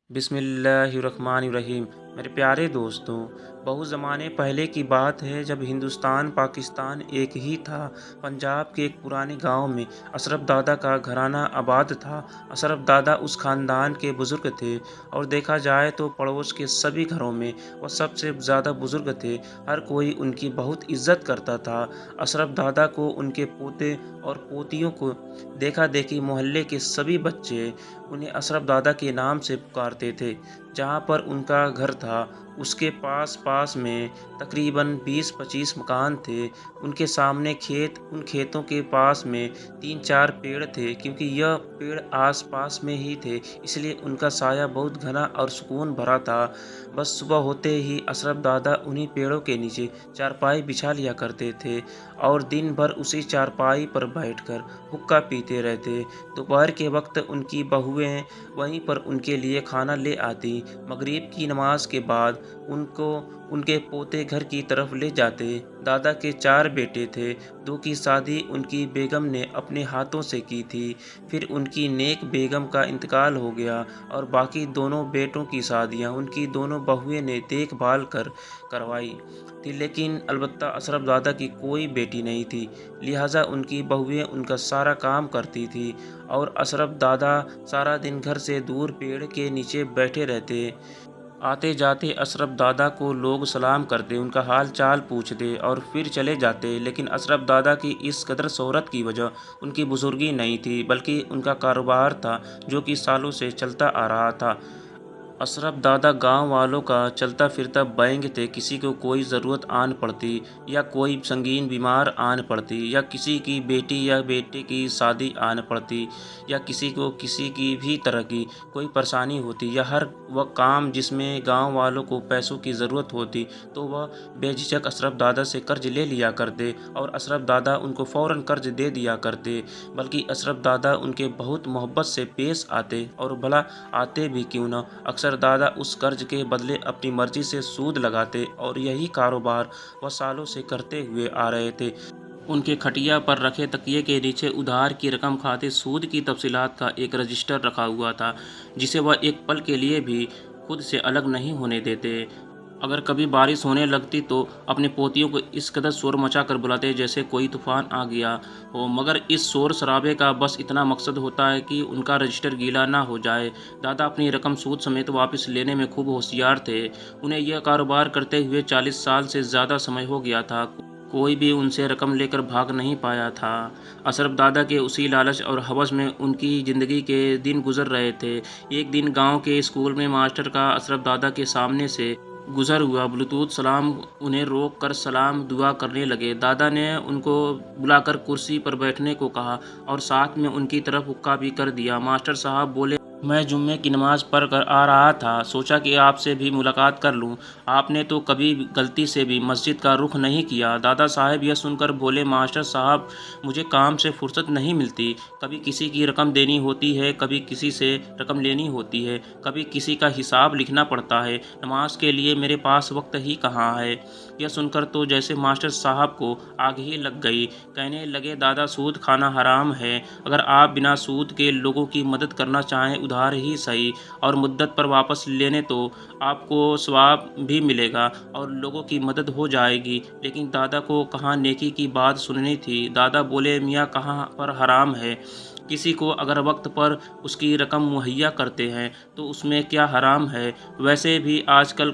बिस्मिल्लाहिर्रहमानिर्रहीम। मेरे प्यारे दोस्तों, बहुत ज़माने पहले की बात है जब हिंदुस्तान पाकिस्तान एक ही था। पंजाब के एक पुराने गांव में अशरफ दादा का घराना आबाद था। अशरफ दादा उस खानदान के बुज़ुर्ग थे और देखा जाए तो पड़ोस के सभी घरों में वह सबसे ज़्यादा बुज़ुर्ग थे। हर कोई उनकी बहुत इज़्ज़त करता था। अशरफ दादा को उनके पोते और पोतियों को देखा-देखी मोहल्ले के सभी बच्चे उन्हें अशरफ दादा के नाम से पुकारते थे। जहाँ पर उनका घर था, उसके पास-पास में तकरीबन 20-25 मकान थे। उनके सामने खेत, उन खेतों के पास में 3-4 पेड़ थे। क्योंकि यह पेड़ आस-पास में ही थे, इसलिए उनका साया बहुत घना और सुकून भरा था। बस सुबह होते ही अशरफ दादा उन्हीं पेड़ों के नीचे चारपाई बिछा लिया करते थे और दिन भर उसी चारपाई पर बैठकर हुक्का पीते रहते। दोपहर के वक्त उनकी बहुएं वहीं पर उनके लिए खाना ले आती। मगरिब की नमाज के बाद उनको उनके पोते घर की तरफ ले जाते। दादा के 4 बेटे थे। 2 की शादी उनकी बेगम ने अपने हाथों से की थी। फिर उनकी नेक बेगम का इंतकाल हो गया और बाकी दोनों बेटों की शादियां उनकी दोनों बहुएं ने देखभाल कर करवाई थी। लेकिन अलबत्ता अशरफ दादा की कोई बेटी नहीं थी, लिहाजा उनकी बहुएं उनका सारा काम करती थी और अशरफ दादा सारा दिन घर से दूर पेड़ के नीचे बैठे रहते। आते जाते अशरफ दादा को लोग सलाम करते, उनका हाल चाल पूछते और फिर चले जाते। लेकिन अशरफ दादा की इस कदर शोहरत की वजह उनकी बुजुर्गी नहीं थी, बल्कि उनका कारोबार था जो कि सालों से चलता आ रहा था। अशरफ दादा गांव वालों का चलता फिरता बैंक थे। किसी को कोई ज़रूरत आन पड़ती या कोई संगीन बीमार आन पड़ती या किसी की बेटी या बेटे की शादी आन पड़ती या किसी को किसी की भी तरह की कोई परेशानी होती या हर वह काम जिसमें गांव वालों को पैसों की ज़रूरत होती, तो वह बेझिझक अशरफ दादा से कर्ज ले लिया करते और अशरफ दादा उनको फ़ौरन कर्ज दे दिया करते। बल्कि अशरफ दादा उनके बहुत मोहब्बत से पेश आते और भला आते भी क्यों न, अक्सर दादा उस कर्ज के बदले अपनी मर्जी से सूद लगाते और यही कारोबार वह सालों से करते हुए आ रहे थे। उनके खटिया पर रखे तकिए के नीचे उधार की रकम खाते सूद की तफसीलात का एक रजिस्टर रखा हुआ था, जिसे वह एक पल के लिए भी खुद से अलग नहीं होने देते। अगर कभी बारिश होने लगती तो अपने पोतियों को इस कदर शोर मचा कर बुलाते जैसे कोई तूफान आ गया हो, मगर इस शोर शराबे का बस इतना मकसद होता है कि उनका रजिस्टर गीला ना हो जाए। दादा अपनी रकम सूद समेत वापस लेने में खूब होशियार थे। उन्हें यह कारोबार करते हुए 40 साल से ज़्यादा समय हो गया था। कोई भी उनसे रकम लेकर भाग नहीं पाया था। अशरफ दादा के उसी लालच और हवस में उनकी ज़िंदगी के दिन गुजर रहे थे। एक दिन गांव के स्कूल में मास्टर का अशरफ दादा के सामने से गुजर हुआ। ब्लूटूथ सलाम उन्हें रोक कर सलाम दुआ करने लगे। दादा ने उनको बुलाकर कुर्सी पर बैठने को कहा और साथ में उनकी तरफ हुक्का भी कर दिया। मास्टर साहब बोले, मैं जुम्मे की नमाज़ पढ़ कर आ रहा था, सोचा कि आपसे भी मुलाकात कर लूं। आपने तो कभी गलती से भी मस्जिद का रुख नहीं किया। दादा साहब यह सुनकर बोले, मास्टर साहब, मुझे काम से फुर्सत नहीं मिलती। कभी किसी की रकम देनी होती है, कभी किसी से रकम लेनी होती है, कभी किसी का हिसाब लिखना पड़ता है। नमाज के लिए मेरे पास वक्त ही कहाँ है। यह सुनकर तो जैसे मास्टर साहब को आग ही लग गई। कहने लगे, दादा, सूद खाना हराम है। अगर आप बिना सूद के लोगों की मदद करना चाहें, उधार ही सही, और मुद्दत पर वापस लेने, तो आपको सवाब भी मिलेगा और लोगों की मदद हो जाएगी। लेकिन दादा को कहाँ नेकी की बात सुननी थी। दादा बोले, मियाँ, कहाँ पर हराम है। किसी को अगर वक्त पर उसकी रकम मुहैया करते हैं तो उसमें क्या हराम है। वैसे भी आजकल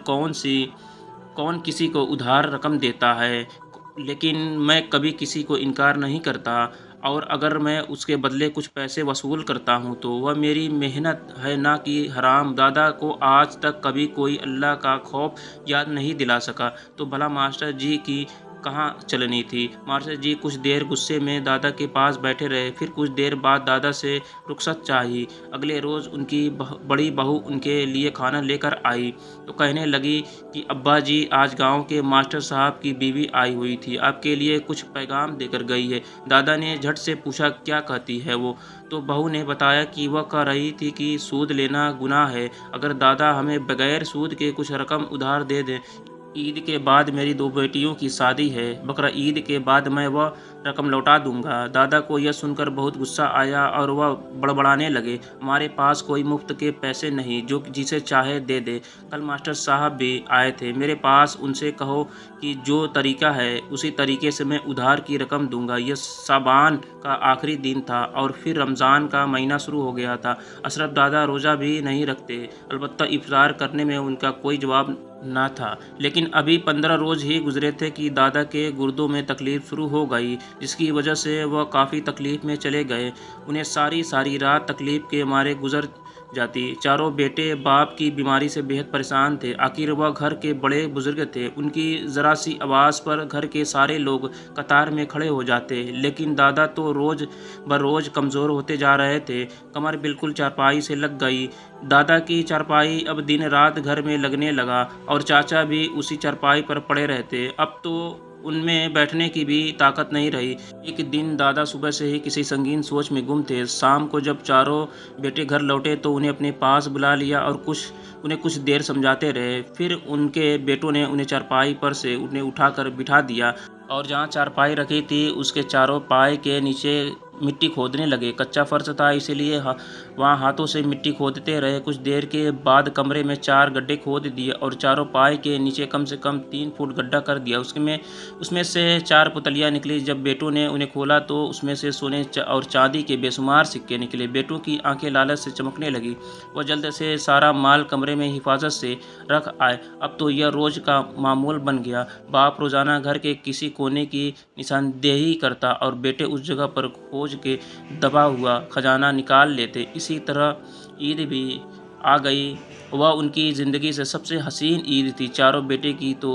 कौन किसी को उधार रकम देता है। लेकिन मैं कभी किसी को इनकार नहीं करता, और अगर मैं उसके बदले कुछ पैसे वसूल करता हूँ तो वह मेरी मेहनत है, ना कि हराम। दादा को आज तक कभी कोई अल्लाह का खौफ याद नहीं दिला सका, तो भला मास्टर जी की कहाँ चलनी थी। मास्टर जी कुछ देर गुस्से में दादा के पास बैठे रहे। फिर कुछ देर बाद दादा से रुखसत चाही। अगले रोज़ उनकी बड़ी बहू उनके लिए खाना लेकर आई तो कहने लगी कि अब्बा जी, आज गांव के मास्टर साहब की बीवी आई हुई थी, आपके लिए कुछ पैगाम देकर गई है। दादा ने झट से पूछा, क्या कहती है वो। तो बहू ने बताया कि वह कह रही थी कि सूद लेना गुनाह है। अगर दादा हमें बगैर सूद के कुछ रकम उधार दे दें। ईद के बाद मेरी 2 बेटियों की शादी है। बकरा ईद के बाद मैं वह रकम लौटा दूंगा। दादा को यह सुनकर बहुत गुस्सा आया और वह बड़बड़ाने लगे, हमारे पास कोई मुफ्त के पैसे नहीं जो जिसे चाहे दे दे। कल मास्टर साहब भी आए थे मेरे पास, उनसे कहो कि जो तरीका है उसी तरीके से मैं उधार की रकम दूंगा। यह साबान का आखिरी दिन था और फिर रमज़ान का महीना शुरू हो गया था। अशरफ दादा रोज़ा भी नहीं रखते, अलबत्ता इफ्तार करने में उनका कोई जवाब ना था। लेकिन अभी 15 रोज़ ही गुजरे थे कि दादा के गुर्दों में तकलीफ़ शुरू हो गई, जिसकी वजह से वह काफ़ी तकलीफ़ में चले गए। उन्हें सारी सारी रात तकलीफ़ के मारे गुजर जाती। चारों बेटे बाप की बीमारी से बेहद परेशान थे। आखिर वह घर के बड़े बुजुर्ग थे, उनकी ज़रा सी आवाज़ पर घर के सारे लोग कतार में खड़े हो जाते। लेकिन दादा तो रोज़ बरोज़ कमज़ोर होते जा रहे थे, कमर बिल्कुल चारपाई से लग गई। दादा की चारपाई अब दिन रात घर में लगने लगा और चाचा भी उसी चारपाई पर पड़े रहते। अब तो उनमें बैठने की भी ताकत नहीं रही। एक दिन दादा सुबह से ही किसी संगीन सोच में गुम थे। शाम को जब चारों बेटे घर लौटे तो उन्हें अपने पास बुला लिया और उन्हें कुछ देर समझाते रहे। फिर उनके बेटों ने उन्हें चारपाई पर से उन्हें उठाकर बिठा दिया और जहाँ चारपाई रखी थी उसके चारों पाए के नीचे मिट्टी खोदने लगे। कच्चा फर्श था, इसीलिए वहाँ हाथों से मिट्टी खोदते रहे। कुछ देर के बाद कमरे में 4 गड्ढे खोद दिए और चारों पाए के नीचे कम से कम 3 फुट गड्ढा कर दिया। उसमें से 4 पुतलियाँ निकली। जब बेटों ने उन्हें खोला तो उसमें से सोने और चांदी के बेशुमार सिक्के निकले। बेटों की आंखें लालच से चमकने लगी। वह जल्द से सारा माल कमरे में हिफाजत से रख आए। अब तो यह रोज़ का मामूल बन गया। बाप रोज़ाना घर के किसी कोने की निशानदेही करता और बेटे उस जगह पर खोज के दबा हुआ खजाना निकाल लेते। इसी तरह ईद भी आ गई। वह उनकी ज़िंदगी से सबसे हसीन ईद थी। चारों बेटे की तो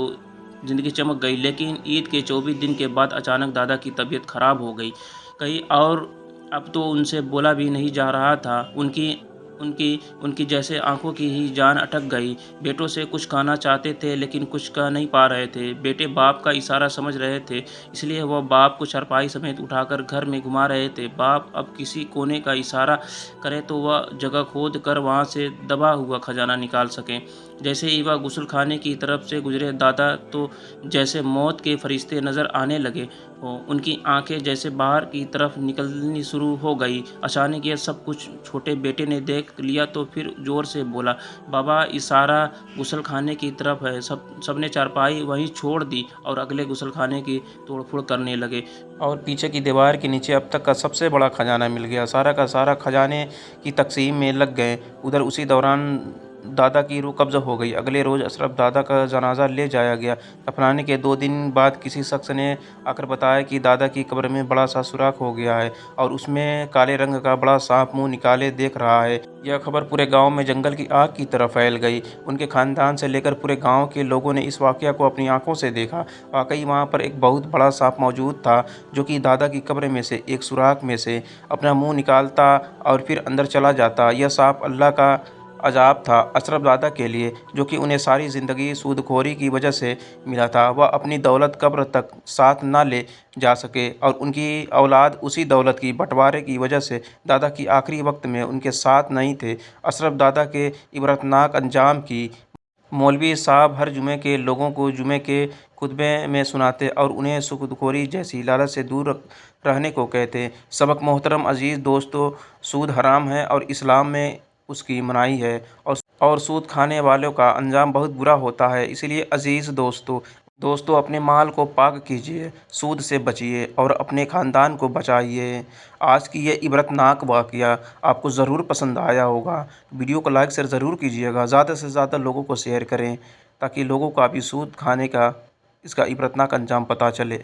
ज़िंदगी चमक गई, लेकिन ईद के 24 दिन के बाद अचानक दादा की तबीयत खराब हो गई कहीं, और अब तो उनसे बोला भी नहीं जा रहा था। उनकी उनकी उनकी जैसे आंखों की ही जान अटक गई। बेटों से कुछ कहना चाहते थे लेकिन कुछ कह नहीं पा रहे थे। बेटे बाप का इशारा समझ रहे थे, इसलिए वह बाप को चारपाई समेत उठाकर घर में घुमा रहे थे। बाप अब किसी कोने का इशारा करे तो वह जगह खोद कर वहाँ से दबा हुआ खजाना निकाल सकें। जैसे ही वह गुस्लखाने की तरफ से गुजरे, दादा तो जैसे मौत के फरिश्ते नज़र आने लगे हों। उनकी आंखें जैसे बाहर की तरफ निकलनी शुरू हो गई। अचानक यह सब कुछ छोटे बेटे ने देख लिया तो फिर ज़ोर से बोला, बाबा इशारा गुस्लखाने की तरफ है। सबने चारपाई वहीं छोड़ दी और अगले गुस्लखाने की तोड़फोड़ करने लगे और पीछे की दीवार के नीचे अब तक का सबसे बड़ा खजाना मिल गया। सारा का सारा खजाने की तकसीम में लग गए। उधर उसी दौरान दादा की रूह कब्ज़ हो गई। अगले रोज़ अशरफ दादा का जनाजा ले जाया गया। दफनाने के 2 दिन बाद किसी शख्स ने आकर बताया कि दादा की कब्र में बड़ा सा सुराख हो गया है और उसमें काले रंग का बड़ा सांप मुंह निकाले देख रहा है। यह खबर पूरे गांव में जंगल की आग की तरह फैल गई। उनके खानदान से लेकर पूरे गांव के लोगों ने इस वाक़या को अपनी आंखों से देखा। वाकई वहां पर एक बहुत बड़ा सांप मौजूद था, जो कि दादा की कब्र में से एक सुराख में से अपना मुंह निकालता और फिर अंदर चला जाता। यह सांप अल्लाह का अजाब था अशरफ दादा के लिए, जो कि उन्हें सारी ज़िंदगी सूदखोरी की वजह से मिला था। वह अपनी दौलत कब्र तक साथ ना ले जा सके और उनकी औलाद उसी दौलत की बंटवारे की वजह से दादा की आखिरी वक्त में उनके साथ नहीं थे। अशरफ दादा के इबरतनाक अंजाम की मौलवी साहब हर जुमे के लोगों को जुमे के खुतबे में सुनाते और उन्हें सूदखोरी जैसी लालच से दूर रहने को कहते। सबक मोहतरम अज़ीज़ दोस्तों, सूद हराम है और इस्लाम में उसकी मनाही है और सूद खाने वालों का अंजाम बहुत बुरा होता है। इसलिए अज़ीज़ दोस्तों अपने माल को पाक कीजिए, सूद से बचिए और अपने ख़ानदान को बचाइए। आज की ये इबरतनाक वाक़या आपको ज़रूर पसंद आया होगा। वीडियो को लाइक शेयर ज़रूर कीजिएगा। ज़्यादा से ज़्यादा लोगों को शेयर करें ताकि लोगों को भी सूद खाने का इसका इबरतनाक अंजाम पता चले।